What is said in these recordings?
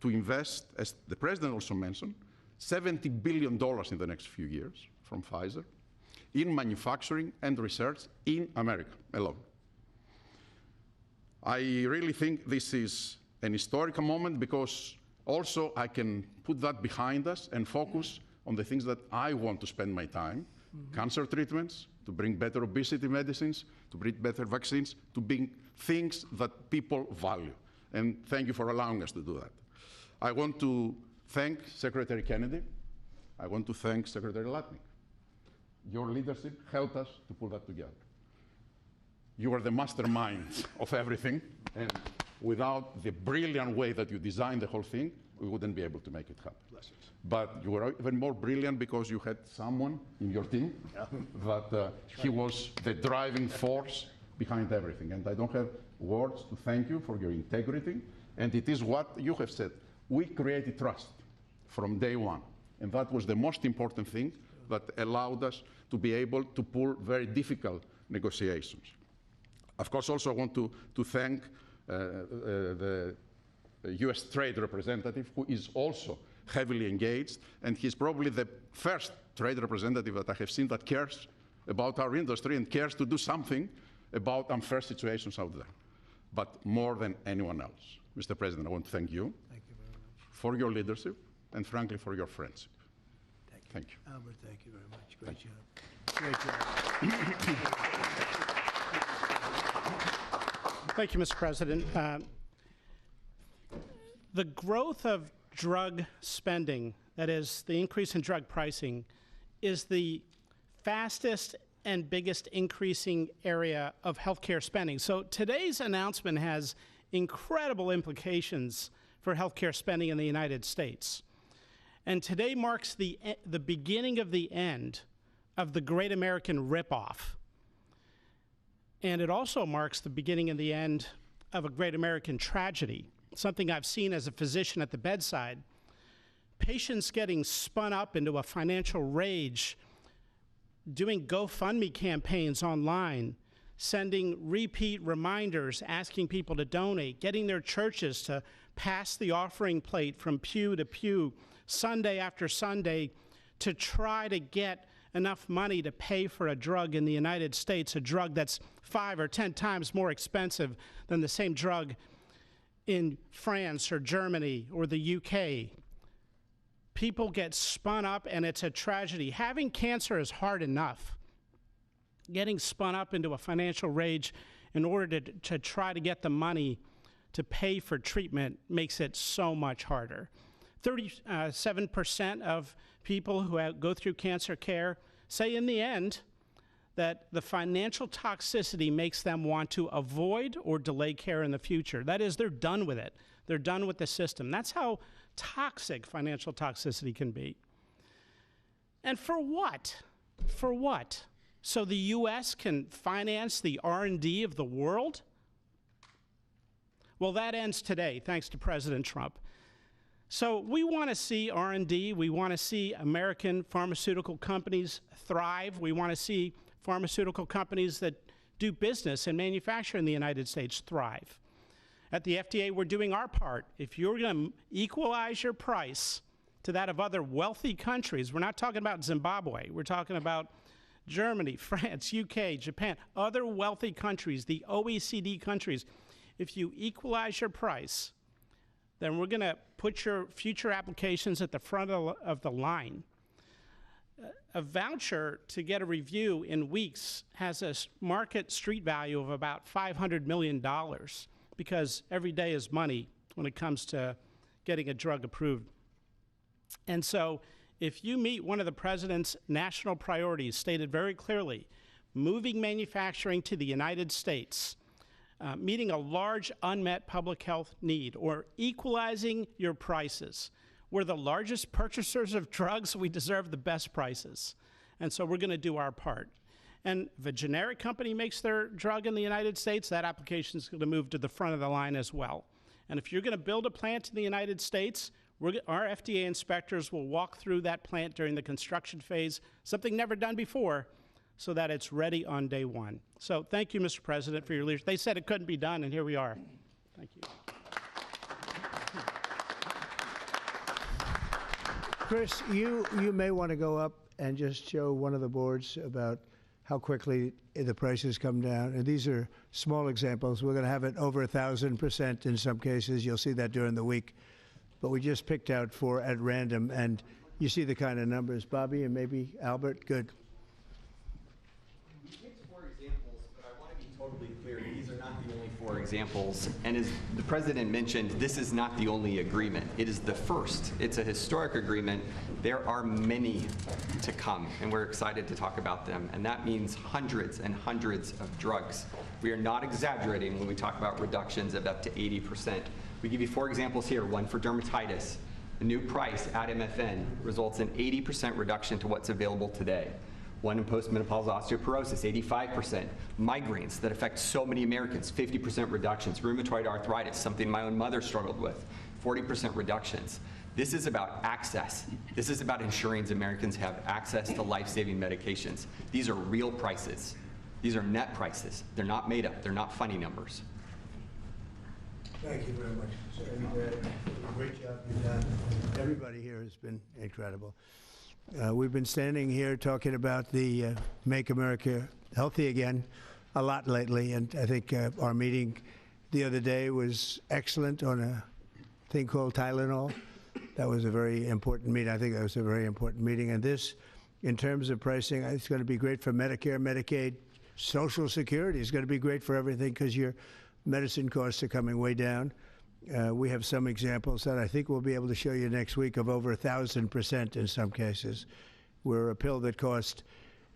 to invest, as the President also mentioned, $70 billion in the next few years from Pfizer in manufacturing and research in America alone. I really think this is an historical moment because also I can put that behind us and focus on the things that I want to spend my time, cancer treatments, to bring better obesity medicines, to bring better vaccines, to bring things that people value. And thank you for allowing us to do that. I want to thank Secretary Kennedy. I want to thank Secretary Latnik. Your leadership helped us to pull that together. You are the mastermind of everything, and without the brilliant way that you designed the whole thing, we wouldn't be able to make it happen. But you were even more brilliant because you had someone in your team that he was the driving force behind everything. And I don't have words to thank you for your integrity. And it is what you have said. We created trust from day one. And that was the most important thing that allowed us to be able to pull very difficult negotiations. Of course, also I want to thank the US trade representative, who is also heavily engaged, and he's probably the first trade representative that I have seen that cares about our industry and cares to do something about unfair situations out there, but more than anyone else. Mr. President, I want to thank you. Thank you very much. For your leadership and, frankly, for your friendship. Thank you. Albert, thank you very much. Great job. Thank you, Mr. President. The growth of drug spending, that is, the increase in drug pricing, is the fastest and biggest increasing area of healthcare spending. So today's announcement has incredible implications for healthcare spending in the United States. And today marks the beginning of the end of the Great American Ripoff. And it also marks the beginning and the end of a great American tragedy, something I've seen as a physician at the bedside. Patients getting spun up into a financial rage, doing GoFundMe campaigns online, sending repeat reminders, asking people to donate, getting their churches to pass the offering plate from pew to pew, Sunday after Sunday, to try to get enough money to pay for a drug in the United States, a drug that's 5 or 10 times more expensive than the same drug in France or Germany or the UK. People get spun up, and it's a tragedy. Having cancer is hard enough. Getting spun up into a financial rage in order to try to get the money to pay for treatment makes it so much harder. 37% of people who go through cancer care say in the end that the financial toxicity makes them want to avoid or delay care in the future. That is, they're done with it. They're done with the system. That's how toxic financial toxicity can be. And for what? For what? So the U.S. can finance the R&D of the world? Well, that ends today, thanks to President Trump. So we want to see R&D. We want to see American pharmaceutical companies thrive. We want to see pharmaceutical companies that do business and manufacture in the United States thrive. At the FDA, we're doing our part. If you're going to equalize your price to that of other wealthy countries, we're not talking about Zimbabwe. We're talking about Germany, France, UK, Japan, other wealthy countries, the OECD countries. If you equalize your price, then we're going to put your future applications at the front of the line. A voucher to get a review in weeks has a market street value of about $500 million because every day is money when it comes to getting a drug approved. And so if you meet one of the president's national priorities stated very clearly, moving manufacturing to the United States, meeting a large unmet public health need, or equalizing your prices. We're the largest purchasers of drugs. We deserve the best prices. And so we're going to do our part. And if a generic company makes their drug in the United States, that application is going to move to the front of the line as well. And if you're going to build a plant in the United States, our FDA inspectors will walk through that plant during the construction phase, something never done before, so that it's ready on day one. So thank you, Mr. President, for your leadership. They said it couldn't be done, and here we are. Thank you. Chris, you may want to go up and just show one of the boards about how quickly the prices come down. And these are small examples. We're going to have it over 1,000% in some cases. You'll see that during the week. But we just picked out 4 at random, and you see the kind of numbers. Bobby and maybe Albert, good. We picked 4 examples, but I want to be totally clear. These are not the only 4 examples. And as the president mentioned, this is not the only agreement. It is the first. It's a historic agreement. There are many to come, and we're excited to talk about them. And that means hundreds and hundreds of drugs. We are not exaggerating when we talk about reductions of up to 80%. We give you 4 examples here. One for dermatitis. The new price at MFN results in 80% reduction to what's available today. One in postmenopausal osteoporosis, 85%. Migraines that affect so many Americans, 50% reductions. Rheumatoid arthritis, something my own mother struggled with, 40% reductions. This is about access. This is about ensuring Americans have access to life-saving medications. These are real prices. These are net prices. They're not made up. They're not funny numbers. Thank you very much, sir. Great job you've done. Everybody here has been incredible. We've been standing here talking about the Make America Healthy Again a lot lately, and I think our meeting the other day was excellent on a thing called Tylenol. That was a very important meeting. I think that was a very important meeting. And this, in terms of pricing, it's going to be great for Medicare, Medicaid, Social Security. It's going to be great for everything because your medicine costs are coming way down. We have some examples that I think we'll be able to show you next week of over 1,000% in some cases, where a pill that cost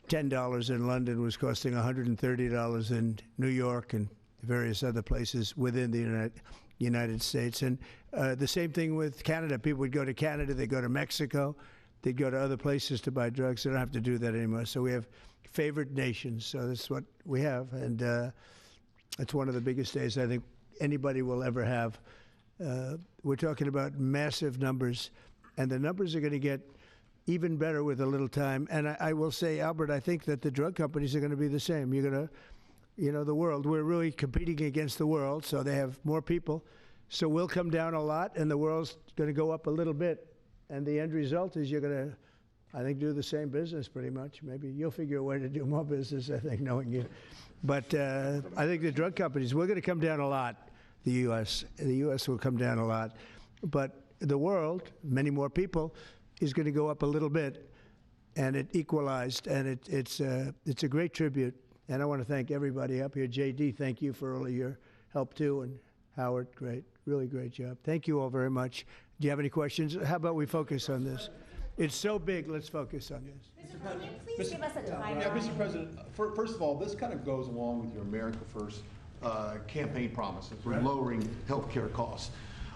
$10 in London was costing $130 in New York and various other places within the United States. And the same thing with Canada. People would go to Canada, they'd go to Mexico, they'd go to other places to buy drugs. They don't have to do that anymore. So we have favored nations. So that's what we have. And it's one of the biggest days I think anybody will ever have. We're talking about massive numbers, and the numbers are going to get even better with a little time. And I will say, Albert, I think that the drug companies are going to be the same. You're going to, you know, the world, we're really competing against the world, so they have more people. So we'll come down a lot, and the world's going to go up a little bit. And the end result is you're going to, I think, do the same business pretty much. Maybe you'll figure a way to do more business, I think, knowing you. But I think the drug companies, we're going to come down a lot, the U.S. The U.S. will come down a lot. But the world, many more people, is going to go up a little bit. And it equalized, and it's a great tribute. And I want to thank everybody up here. J.D., thank you for all of your help, too. And Howard, great, really great job. Thank you all very much. Do you have any questions? How about we focus on this? It's so big, let's focus on this. Mr. President, can you please give us a timeline? Yeah, Mr. President, first of all, this kind of goes along with your America First campaign promises for lowering health care costs.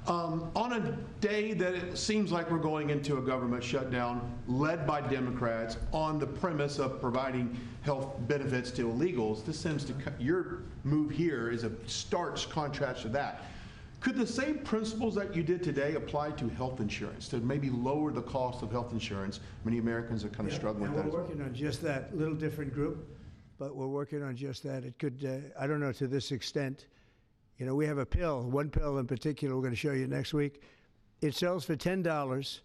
On a day that it seems like we're going into a government shutdown led by Democrats on the premise of providing health benefits to illegals, this seems to, your move here is a stark contrast to that. Could the same principles that you did today apply to health insurance, to maybe lower the cost of health insurance? Many Americans are kind of struggling with that. We're working on just that, little different group, but we're working on just that. It could, I don't know to this extent. You know, we have a pill, one pill in particular we're going to show you next week. It sells for $10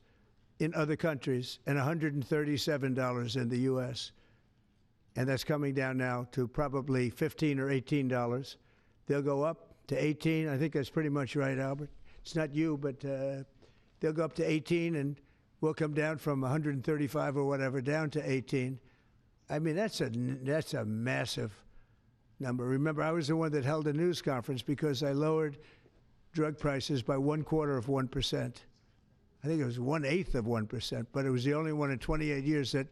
in other countries and $137 in the U.S. And that's coming down now to probably $15 or $18. They'll go up to 18. I think that's pretty much right, Albert. It's not you, but they'll go up to 18, and we'll come down from 135 or whatever down to 18. I mean, that's a massive number. Remember, I was the one that held a news conference because I lowered drug prices by 1/4%. I think it was 1/8 of 1%, but it was the only one in 28 years that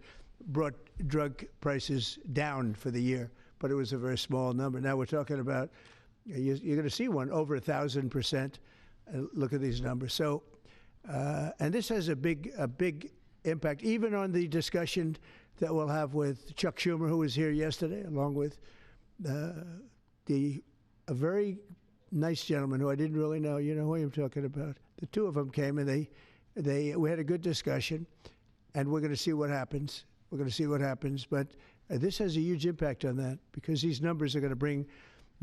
brought drug prices down for the year. But it was a very small number. Now we're talking about, you're going to see one over 1,000%. Look at these numbers. So, and this has a big impact, even on the discussion that we'll have with Chuck Schumer, who was here yesterday, along with a very nice gentleman who I didn't really know. You know who I'm talking about. The two of them came, and we had a good discussion, and we're going to see what happens. We're going to see what happens. But this has a huge impact on that because these numbers are going to bring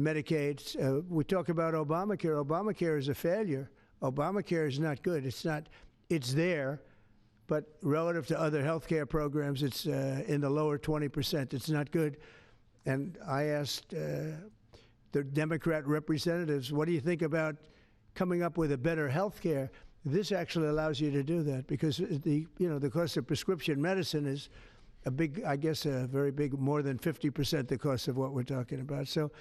Medicaid. We talk about Obamacare. Obamacare is a failure. Obamacare is not good. It's not. It's there, but relative to other healthcare programs, it's in the lower 20%. It's not good. And I asked the Democrat representatives, what do you think about coming up with a better healthcare? This actually allows you to do that because the cost of prescription medicine is a big, I guess, a very big, more than 50% the cost of what we're talking about. So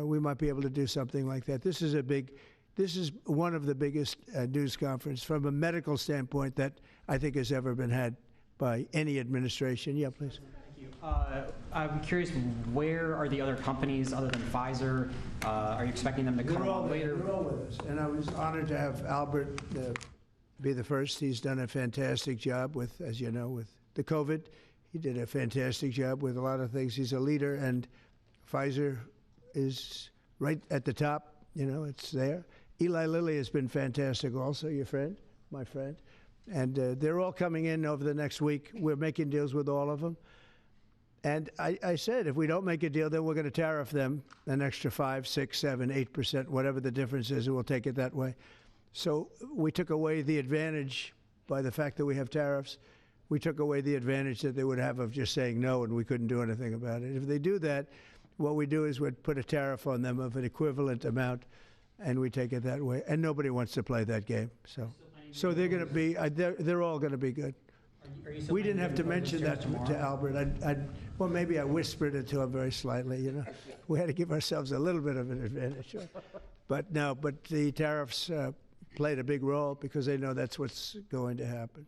we might be able to do something like that. This is one of the biggest news conference from a medical standpoint that I think has ever been had by any administration. Yeah, please. Thank you. I'm curious, where are the other companies other than Pfizer? Are you expecting them to come along later? They're all with us. And I was honored to have Albert be the first. He's done a fantastic job with, as you know, with the COVID. He did a fantastic job with a lot of things. He's a leader, and Pfizer is right at the top. You know, it's there. Eli Lilly has been fantastic also, your friend, my friend. And they're all coming in over the next week. We're making deals with all of them. And I said, if we don't make a deal, then we're going to tariff them an extra 5, 6, 7, 8%, whatever the difference is, and we'll take it that way. So we took away the advantage by the fact that we have tariffs. We took away the advantage that they would have of just saying no, and we couldn't do anything about it. If they do that, what we do is we'd put a tariff on them of an equivalent amount, and we take it that way. And nobody wants to play that game. So they're going to be, they're all going to be good. We didn't have to mention that to Albert. Well, maybe I whispered it to him very slightly, you know. We had to give ourselves a little bit of an advantage. But no, but the tariffs played a big role because they know that's what's going to happen.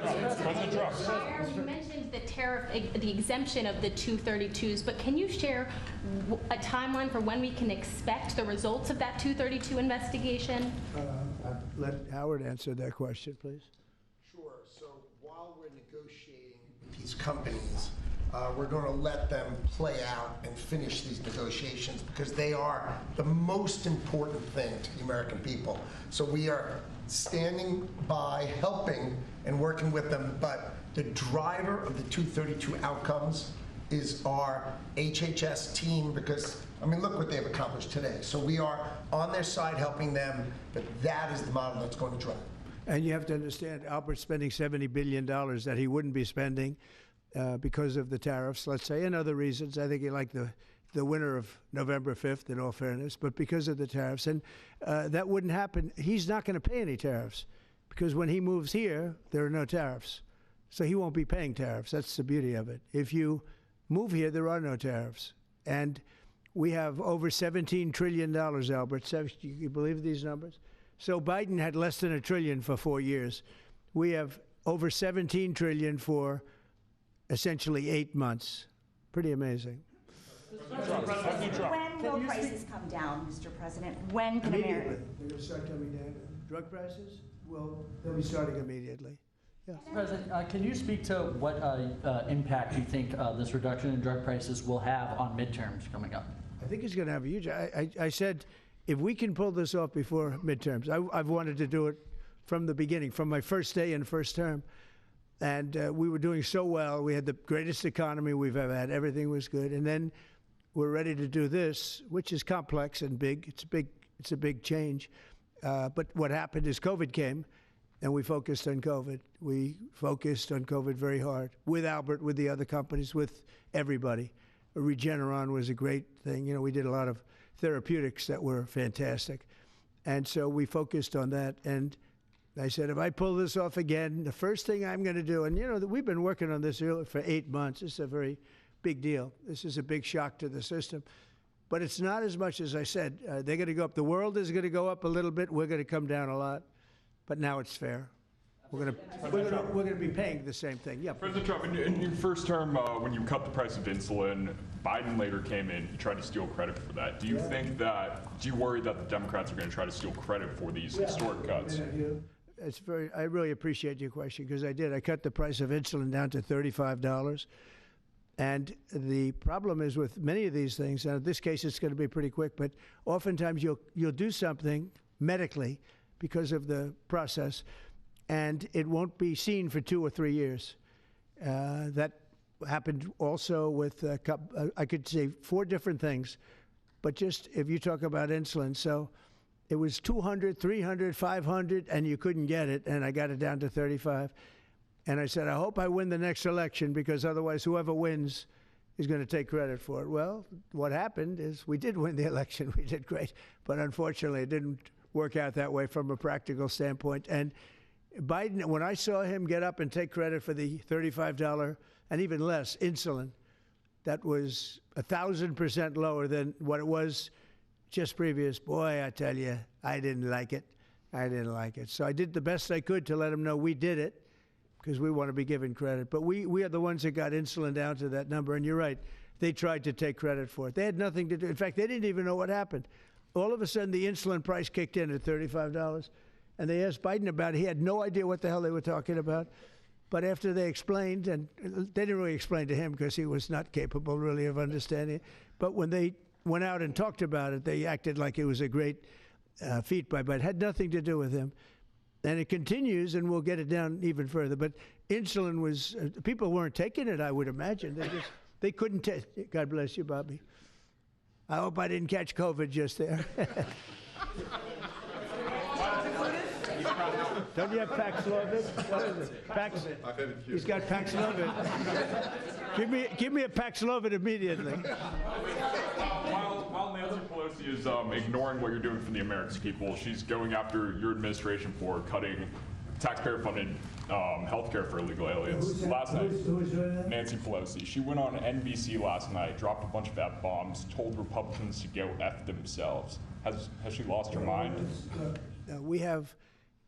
President Trump. You mentioned the tariff, the exemption of the 232s, but can you share a timeline for when we can expect the results of that 232 investigation? Let Howard answer that question, please. Sure. So while we're negotiating with these companies, we're going to let them play out and finish these negotiations because they are the most important thing to the American people. So we are standing by, helping, and working with them. But the driver of the 232 outcomes is our HHS team because, I mean, look what they've accomplished today. So we are on their side helping them, but that is the model that's going to drive. And you have to understand, Albert's spending $70 billion that he wouldn't be spending because of the tariffs, let's say, and other reasons. I think he liked the winner of November 5th, in all fairness, but because of the tariffs. And that wouldn't happen. He's not going to pay any tariffs because when he moves here, there are no tariffs. So he won't be paying tariffs. That's the beauty of it. If you move here, there are no tariffs. And we have over $17 trillion, Albert. You believe these numbers? So Biden had less than $1 trillion for 4 years. We have over $17 trillion for essentially 8 months. Pretty amazing. When will prices come down, Mr. President? When can America? Immediately. They're going to start coming down. Drug prices? Well, they'll be starting immediately. Yeah. Mr. President, can you speak to what impact you think this reduction in drug prices will have on midterms coming up? I think it's going to have a huge. I said, if we can pull this off before midterms, I've wanted to do it from the beginning, from my first day in first term. And we were doing so well. We had the greatest economy we've ever had. Everything was good. And then we're ready to do this, which is complex and big. It's a big change. But what happened is COVID came, and we focused on COVID. We focused on COVID very hard with Albert, with the other companies, with everybody. Regeneron was a great thing. You know, we did a lot of therapeutics that were fantastic. And so we focused on that. And I said, if I pull this off again, the first thing I'm going to do, and you know, we've been working on this for 8 months. It's a very big deal. This is a big shock to the system. But it's not as much as I said. They're going to go up. The world is going to go up a little bit. We're going to come down a lot. But now it's fair. We're going to be paying the same thing. Yeah. President Trump, in your first term, when you cut the price of insulin, Biden later came in and tried to steal credit for that. Do you think that? Do you worry that the Democrats are going to try to steal credit for these historic cuts? I really appreciate your question because I did. I cut the price of insulin down to $35. And the problem is with many of these things, and in this case it's going to be pretty quick, but oftentimes you'll do something medically because of the process, and it won't be seen for 2 or 3 years. That happened also with, I could say 4 different things, but just if you talk about insulin, so it was 200, 300, 500, and you couldn't get it, and I got it down to 35. And I said, I hope I win the next election, because otherwise whoever wins is going to take credit for it. Well, what happened is we did win the election. We did great. But unfortunately, it didn't work out that way from a practical standpoint. And Biden, when I saw him get up and take credit for the $35 and even less insulin, that was 1,000% lower than what it was just previous. Boy, I tell you, I didn't like it. I didn't like it. So I did the best I could to let him know we did it, because we want to be given credit. But we are the ones that got insulin down to that number. And you're right, they tried to take credit for it. They had nothing to do. In fact, they didn't even know what happened. All of a sudden, the insulin price kicked in at $35. And they asked Biden about it. He had no idea what the hell they were talking about. But after they explained, and they didn't really explain to him because he was not capable really of understanding it. But when they went out and talked about it, they acted like it was a great feat by Biden. It had nothing to do with him. And it continues, and we'll get it down even further. But insulin was, people weren't taking it, I would imagine. They couldn't take it. God bless you, Bobby. I hope I didn't catch COVID just there. Don't you have Paxlovid? What is it? He's got Paxlovid. Give me a Paxlovid immediately. While Nancy Pelosi is ignoring what you're doing for the American people, she's going after your administration for cutting taxpayer-funded health care for illegal aliens. Last night, Who's doing that? Nancy Pelosi, she went on NBC last night, dropped a bunch of F-bombs, told Republicans to go F themselves. Has she lost her mind? We have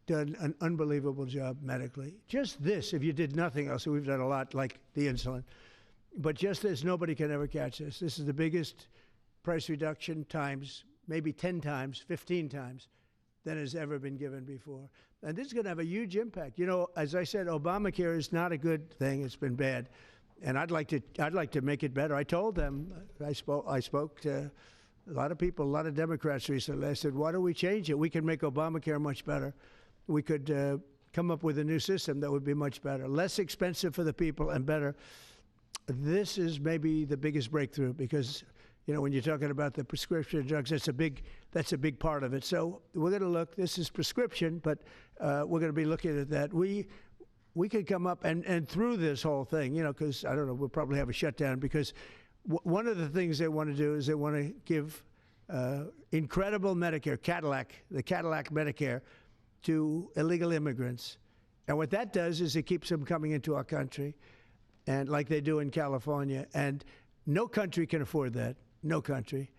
done an unbelievable job medically. Just this, if you did nothing else, we've done a lot, like the insulin. But just this, nobody can ever catch this. This is the biggest price reduction times, maybe 10 times, 15 times, than has ever been given before. And this is going to have a huge impact. You know, as I said, Obamacare is not a good thing. It's been bad. And I'd like to make it better. I told them, I spoke to a lot of people, a lot of Democrats recently. I said, why don't we change it? We can make Obamacare much better. We could come up with a new system that would be much better, less expensive for the people and better. This is maybe the biggest breakthrough, because, you know, when you're talking about the prescription drugs, that's a big part of it. So we're going to look. This is prescription, but we're going to be looking at that. We could come up and through this whole thing, you know, because I don't know, we'll probably have a shutdown, because one of the things they want to do is they want to give incredible Medicare, the Cadillac Medicare, to illegal immigrants. And what that does is it keeps them coming into our country, and like they do in California. And no country can afford that. No country.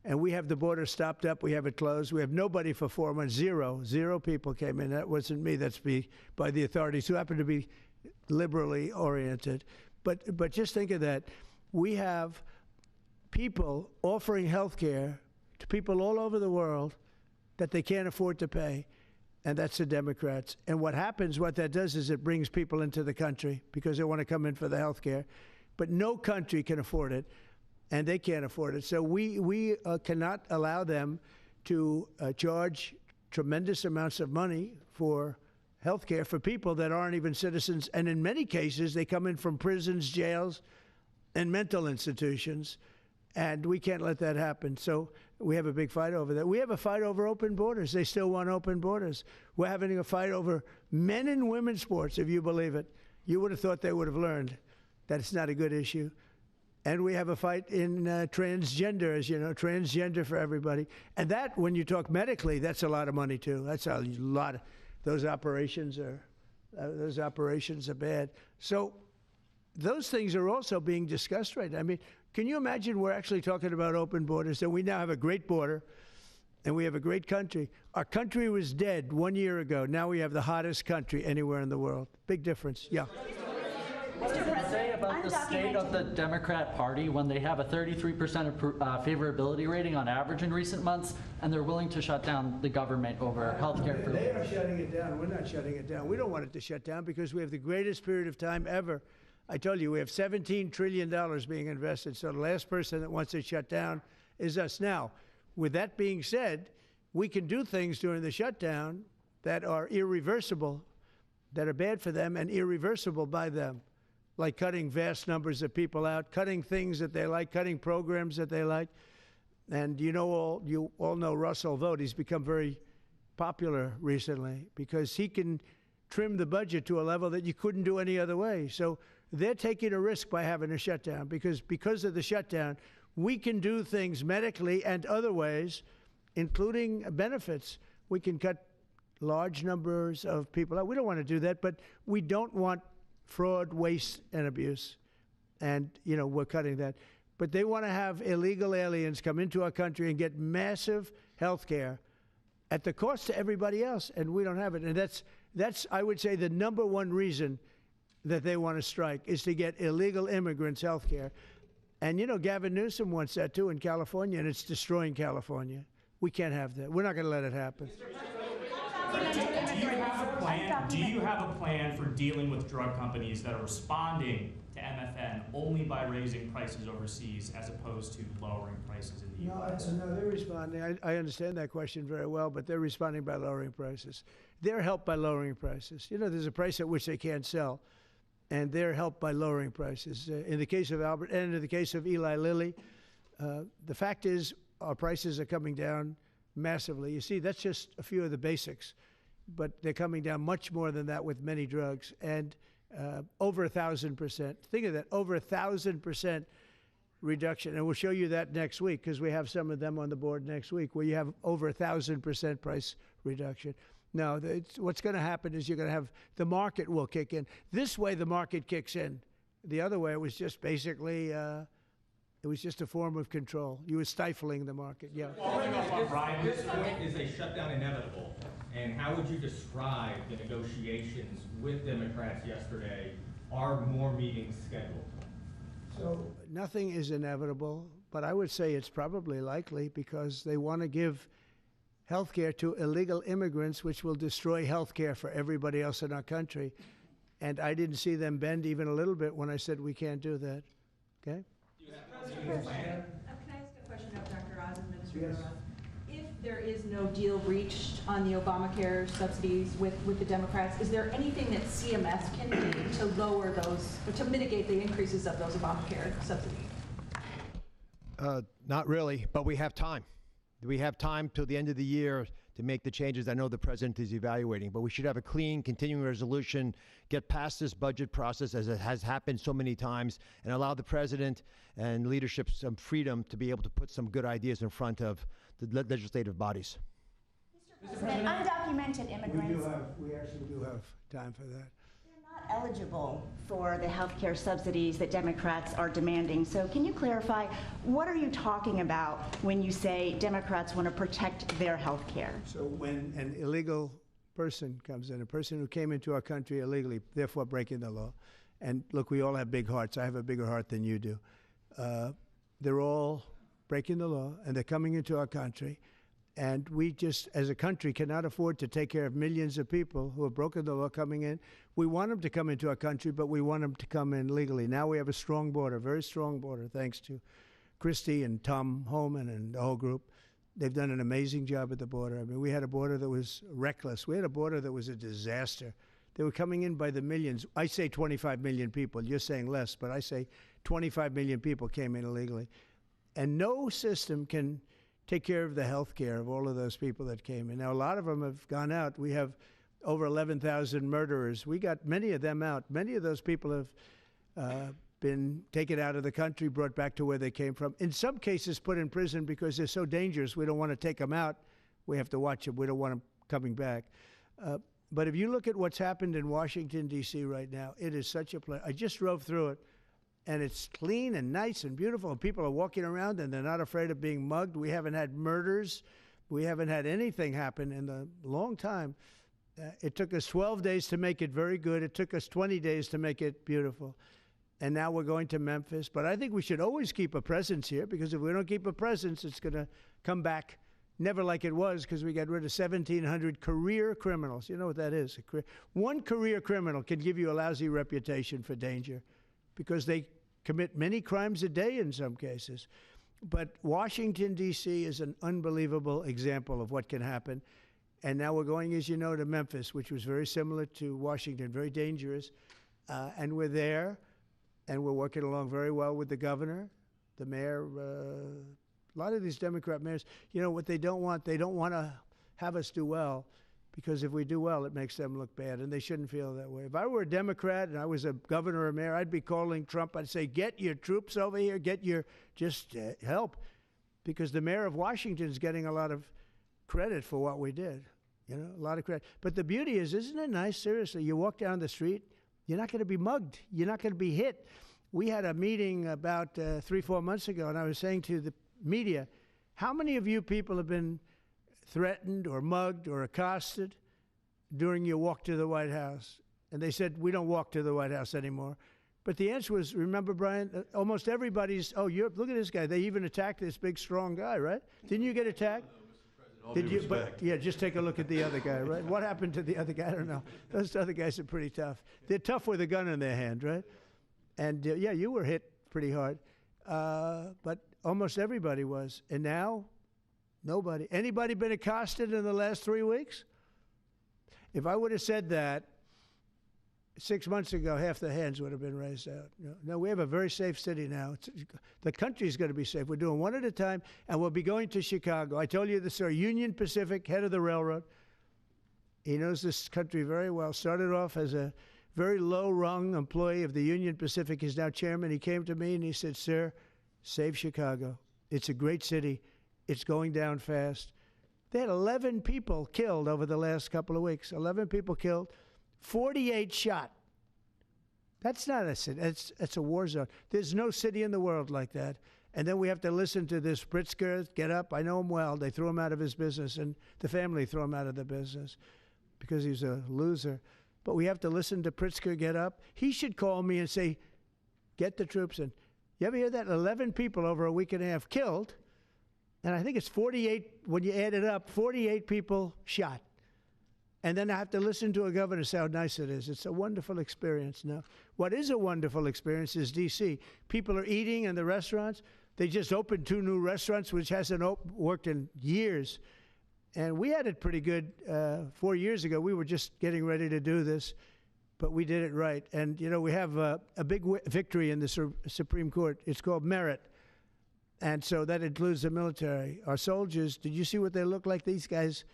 And we have the border stopped up. We have it closed. We have nobody for 4 months. Zero people came in. That wasn't me. That's by the authorities, who happen to be liberally oriented. But just think of that. We have people offering health care to people all over the world that they can't afford to pay. And that's the Democrats. And what that does is it brings people into the country because they want to come in for the health care. But no country can afford it, and they can't afford it. So we cannot allow them to charge tremendous amounts of money for health care for people that aren't even citizens. And in many cases, they come in from prisons, jails, and mental institutions. And we can't let that happen. So we have a big fight over that. We have a fight over open borders. They still want open borders. We're having a fight over men and women's sports, if you believe it. You would have thought they would have learned that it's not a good issue. And we have a fight in transgender, as you know, transgender for everybody. And that, when you talk medically, that's a lot of money, too. That's a lot. Those operations are bad. So those things are also being discussed right now. I mean, can you imagine we're actually talking about open borders, and we now have a great border, and we have a great country. Our country was dead 1 year ago. Now we have the hottest country anywhere in the world. Big difference. Yeah. What does it say about the state of the Democrat Party when they have a 33% favorability rating on average in recent months, and they're willing to shut down the government over health care? They are shutting it down. We're not shutting it down. We don't want it to shut down because we have the greatest period of time ever. I told you, we have $17 trillion being invested, so the last person that wants it shut down is us. Now, with that being said, we can do things during the shutdown that are irreversible, that are bad for them and irreversible by them, like cutting vast numbers of people out, cutting things that they like, cutting programs that they like. And you all know Russell Vought. He's become very popular recently because he can trim the budget to a level that you couldn't do any other way. So they're taking a risk by having a shutdown because of the shutdown, we can do things medically and other ways, including benefits. We can cut large numbers of people out. We don't want to do that, but we don't want fraud, waste, and abuse. And, you know, we're cutting that. But they want to have illegal aliens come into our country and get massive health care at the cost to everybody else, and we don't have it. And that's I would say, the number one reason that they want to strike is to get illegal immigrants health care. And, you know, Gavin Newsom wants that, too, in California, and it's destroying California. We can't have that. We're not going to let it happen. Do you have a plan for dealing with drug companies that are responding to MFN only by raising prices overseas as opposed to lowering prices in the U.S.? No, they're responding. I understand that question very well, but they're responding by lowering prices. They're helped by lowering prices. You know, there's a price at which they can't sell, and they're helped by lowering prices. In the case of Albert and in the case of Eli Lilly, the fact is our prices are coming down massively. You see, that's just a few of the basics, but they're coming down much more than that with many drugs, and over 1,000%. Think of that, over 1,000% reduction. And we'll show you that next week because we have some of them on the board next week where you have over 1,000% price reduction. No, what's going to happen is you're going to have the market will kick in. This way the market kicks in. The other way it was just basically it was just a form of control. You were stifling the market. Yeah. At this point, is a shutdown inevitable? And how would you describe the negotiations with Democrats yesterday? Are more meetings scheduled? So nothing is inevitable, but I would say it's probably likely because they want to give health care to illegal immigrants, which will destroy health care for everybody else in our country. And I didn't see them bend even a little bit when I said we can't do that. Okay? Can I ask a question of Dr. Oz, Administrator Oz? If there is no deal reached on the Obamacare subsidies with the Democrats, is there anything that CMS can do to lower those, or to mitigate the increases of those Obamacare subsidies? Not really, but we have time. We have time till the end of the year to make the changes I know the president is evaluating, but we should have a clean, continuing resolution, get past this budget process as it has happened so many times, and allow the president and leadership some freedom to be able to put some good ideas in front of the legislative bodies. Mr. President, undocumented immigrants. We actually do have time for that. They're not eligible for the health care subsidies that Democrats are demanding. So can you clarify, what are you talking about when you say Democrats want to protect their health care? So when an illegal person comes in, a person who came into our country illegally, therefore breaking the law, and look, we all have big hearts. I have a bigger heart than you do. They're all breaking the law, and they're coming into our country. And we just, as a country, cannot afford to take care of millions of people who have broken the law coming in. We want them to come into our country, but we want them to come in legally. Now we have a strong border, very strong border, thanks to Christie and Tom Homan and the whole group. They've done an amazing job at the border. I mean, we had a border that was reckless. We had a border that was a disaster. They were coming in by the millions. I say 25 million people. You're saying less, but I say 25 million people came in illegally. And no system can take care of the health care of all of those people that came in. Now, a lot of them have gone out. We have over 11,000 murderers. We got many of them out. Many of those people have been taken out of the country, brought back to where they came from. In some cases, put in prison because they're so dangerous. We don't want to take them out. We have to watch them. We don't want them coming back. But if you look at what's happened in Washington, D.C. right now, it is such a place. I just drove through it. And it's clean and nice and beautiful, and people are walking around and they're not afraid of being mugged. We haven't had murders. We haven't had anything happen in a long time. It took us 12 days to make it very good. It took us 20 days to make it beautiful. And now we're going to Memphis. But I think we should always keep a presence here, because if we don't keep a presence, it's going to come back never like it was, because we got rid of 1,700 career criminals. You know what that is? One career criminal can give you a lousy reputation for danger, because they commit many crimes a day in some cases. But Washington, D.C. is an unbelievable example of what can happen. And now we're going, as you know, to Memphis, which was very similar to Washington, very dangerous. And we're there, and we're working along very well with the governor, the mayor. A lot of these Democrat mayors, you know what they don't want? They don't want to have us do well. because if we do well, it makes them look bad, and they shouldn't feel that way. If I were a Democrat and I was a governor or mayor, I'd be calling Trump. I'd say, get your troops over here, just help, because the mayor of Washington is getting a lot of credit for what we did, a lot of credit. But the beauty is, isn't it nice, seriously, you walk down the street, you're not going to be mugged, you're not going to be hit. We had a meeting about 3-4 months ago, and I was saying to the media, how many of you people have been threatened or mugged or accosted during your walk to the White House? And they said, we don't walk to the White House anymore. But the answer was, remember, Brian, almost everybody's, look at this guy. They even attacked this big, strong guy, right? Didn't you get attacked? Did you? But, yeah, just take a look at the other guy, right? What happened to the other guy? I don't know. Those other guys are pretty tough. They're tough with a gun in their hand, right? And, yeah, you were hit pretty hard. But almost everybody was. And now, nobody. Anybody been accosted in the last 3 weeks? If I would have said that 6 months ago, half the hands would have been raised out. No, we have a very safe city now. The country's going to be safe. We're doing one at a time, and we'll be going to Chicago. I told you this, sir. Union Pacific, head of the railroad. He knows this country very well. Started off as a very low-rung employee of the Union Pacific. He's now chairman. He came to me and he said, sir, save Chicago. It's a great city. It's going down fast. They had 11 people killed over the last couple of weeks. 11 people killed. 48 shot. That's not a city. It's a war zone. There's no city in the world like that. And then we have to listen to this Pritzker get up. I know him well. They threw him out of his business, and the family threw him out of the business because he's a loser. But we have to listen to Pritzker get up. He should call me and say, get the troops in. You ever hear that? 11 people over a week and a half killed. And I think it's 48, when you add it up, 48 people shot. And then I have to listen to a governor say how nice it is. It's a wonderful experience. Now, what is a wonderful experience is D.C. People are eating in the restaurants. They just opened 2 new restaurants, which hasn't worked in years. And we had it pretty good 4 years ago. We were just getting ready to do this, but we did it right. And, we have a big victory in the Supreme Court. It's called merit. And so that includes the military. Our soldiers, did you see what they look like? These guys,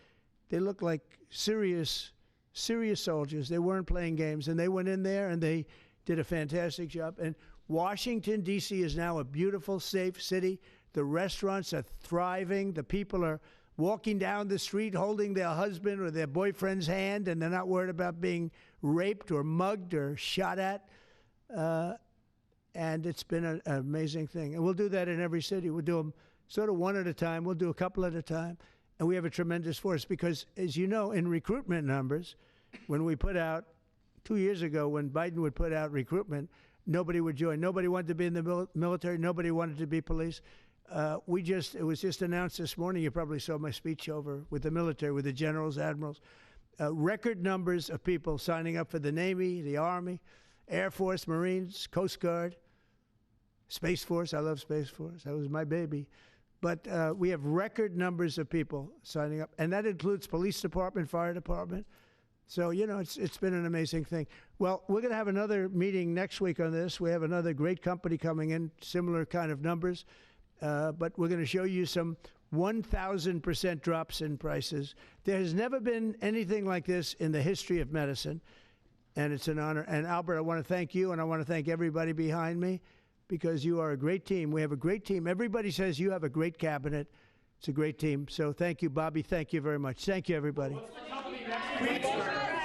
they look like serious soldiers. They weren't playing games. And they went in there and they did a fantastic job. And Washington, D.C. is now a beautiful, safe city. The restaurants are thriving. The people are walking down the street holding their husband or their boyfriend's hand, and they're not worried about being raped or mugged or shot at. And it's been an amazing thing. And we'll do that in every city. We'll do them sort of one at a time. We'll do a couple at a time. And we have a tremendous force because, as you know, in recruitment numbers, when we put out, 2 years ago, when Biden would put out recruitment, nobody would join. Nobody wanted to be in the military. Nobody wanted to be police. It was just announced this morning. You probably saw my speech over with the military, with the generals, admirals. Record numbers of people signing up for the Navy, the Army, Air Force, Marines, Coast Guard, Space Force. I love Space Force. That was my baby. But we have record numbers of people signing up, and that includes police department, fire department. So, it's been an amazing thing. Well, we're going to have another meeting next week on this. We have another great company coming in, similar kind of numbers. But we're going to show you some 1,000% drops in prices. There has never been anything like this in the history of medicine, and it's an honor. And Albert, I want to thank you, and I want to thank everybody behind me, because you are a great team. We have a great team. Everybody says you have a great cabinet. It's a great team. So thank you, Bobby. Thank you very much. Thank you, everybody. What's the company next?